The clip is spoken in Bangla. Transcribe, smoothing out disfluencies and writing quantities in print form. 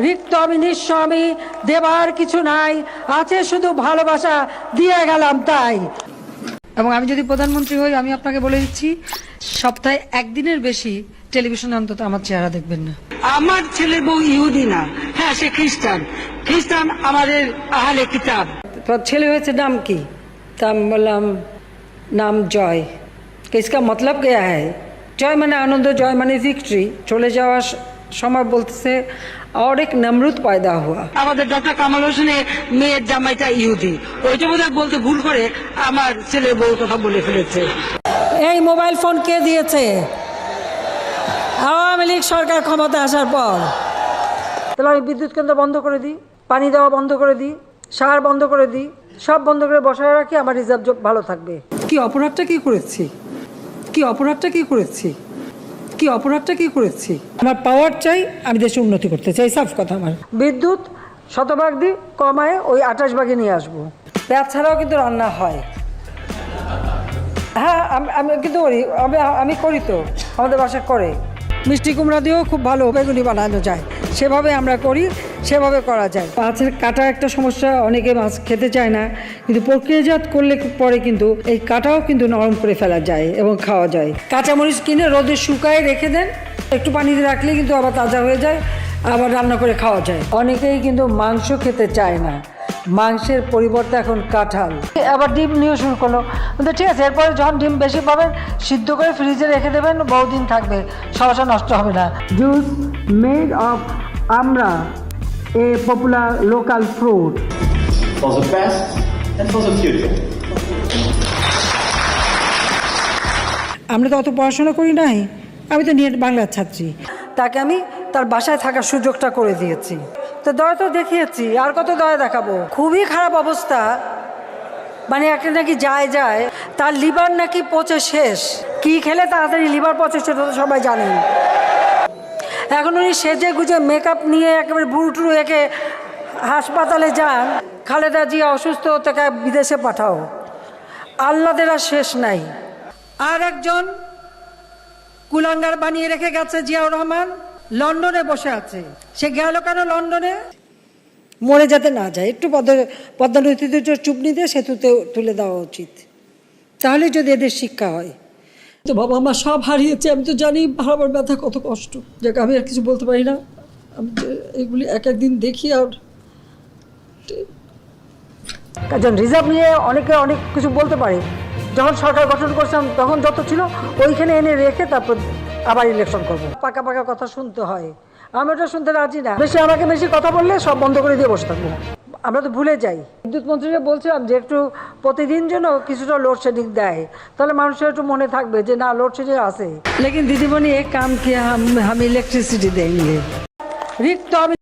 রিক্ত আমি নিঃস্ব, আমি দেবার কিছু নাই, আছে শুধু ভালোবাসা, দিয়ে গেলাম তাই। এবং আমি যদি প্রধানমন্ত্রী হই, আমি আপনাকে বলে দিচ্ছি, সপ্তাহে একদিনের বেশি টেলিভিশনে অন্তত আমার চেহারা দেখবেন না। আমার ছেলের বউ ইহুদি না, হ্যাঁ সে খ্রিস্টান, খ্রিস্টান আমাদের আহলে কিতাব। তোর ছেলে হয়েছে, নাম কি? তা আমি বললাম নাম জয়। इसका मतलब क्या है? জয় মানে আনন্দ, জয় মানে ভিক্টরি। চলে যাওয়ার সময় বলতেছে और एक नमरूद पैदा हुआ। আমাদের ডক্টর কামাল হোসেনের মেয়ের জামাইটা ইহুদি, ওইটা বোধহয় বলতে ভুল করে আমার ছেলের বউর কথা বলে ফেলেছে। এই মোবাইল ফোন কে দিয়েছে? আওয়ামী লীগ সরকার ক্ষমতা আসার পর। তাহলে আমি বিদ্যুৎ কেন্দ্র বন্ধ করে দিই, পানি দেওয়া বন্ধ করে দিই, সার বন্ধ করে দিই, সব বন্ধ করে বসায় রাখি, আমার রিজার্ভ ভালো থাকবে। কি অপরাধটা কি করেছি? কি অপরাধটা কি করেছি? কি অপরাধটা কি করেছি? আমার পাওয়ার চাই, আমি দেশে উন্নতি করতে চাই, সাফ কথা। আমার বিদ্যুৎ শতভাগ দিই, কমায় ওই 28 ভাগে নিয়ে আসবো। পেঁয়াজ ছাড়াও কিন্তু রান্না হয়। হ্যাঁ আমি কিন্তু করি, আমি করি তো, আমাদের বাসা করে। মিষ্টি কুমড়া দিয়েও খুব ভালো বেগুনি বানানো যায়, সেভাবে আমরা করি, সেভাবে করা যায়। মাছের কাটা একটা সমস্যা, অনেকে মাছ খেতে চায় না, কিন্তু প্রক্রিয়াজাত করলে পরে কিন্তু এই কাটাও কিন্তু নরম করে ফেলা যায় এবং খাওয়া যায়। কাঁচামরিচ কিনে রোদে শুকায় রেখে দেন, একটু পানিতে রাখলে কিন্তু আবার তাজা হয়ে যায়, আবার রান্না করে খাওয়া যায়। অনেকেই কিন্তু মাংস খেতে চায় না, মাংসের পরিবর্তে এখন কাঁঠাল। আবার ডিম নিয়ে শুরু করলো, কিন্তু ঠিক আছে, এরপরে যখন ডিম বেশি পাবেন সিদ্ধ করে ফ্রিজে রেখে দেবেন, বহুদিন থাকবে, সমস্যা নষ্ট হবে না। জুস মেড অফ আমরা, a popular local fruit for the past and for the future. আমরা তো অত পড়াশোনা করি নাই, আমি তো নিয়ে বাংলার ছাত্রী। তাকে আমি তার বাসায় থাকার সুযোগটা করে দিয়েছি, তো দয়া তো দেখিয়েছি, আর কত দয়া দেখাবো? খুবই খারাপ অবস্থা, মানে একটা নাকি যায় তার লিভার নাকি পচে শেষ। কি খেলে তাড়াতাড়ি লিভার পচে সেটা তো সবাই জানেন। এখন উনি সেজে গুজে মেকআপ নিয়ে একেবারে বুড়ুটুরু একে হাসপাতালে যান, খালেদা জিয়া অসুস্থ, তাকে বিদেশে পাঠাও, আল্লাদের আর শেষ নাই। আর একজন কুলাঙ্গার বানিয়ে রেখে গেছে জিয়াউর রহমান, লন্ডনে বসে আছে। সে গেল কেন লন্ডনে? মরে যাতে না যায়, একটু পদ্মা নদীতে চুপনি দিয়ে সেতুতে তুলে দেওয়া উচিত, তাহলে যদি এদের শিক্ষা হয়। তো বাবা আমার সব হারিয়েছে, আমি তো জানি হারাবার ব্যথা কত কষ্ট, যাক আমি আর কিছু বলতে পারি না। আমি এগুলি এক একদিন দেখি। আর কারণ রিজার্ভ নিয়ে অনেকে অনেক কিছু বলতে পারে, যখন সরকার গঠন করছিলাম তখন যত ছিল ওইখানে এনে রেখে তারপর আবার ইলেকশন করবো। পাকা পাকা কথা শুনতে হয়, আমি ওটা শুনতে রাজি না। আমাকে বেশি কথা বললে সব বন্ধ করে দিয়ে বসে থাকবো। আমরা তো ভুলে যাই। বিদ্যুৎ মন্ত্রীকে বলছিলাম যে একটু প্রতিদিন যেন কিছুটা লোডশেডিং দেয়, তাহলে মানুষের একটু মনে থাকবে যে না লোডশেডিং আছে। লেকিন দিদিমণি এক কাম কি हम इलेक्ट्रिसिटी देंगे। রিক্ত আমি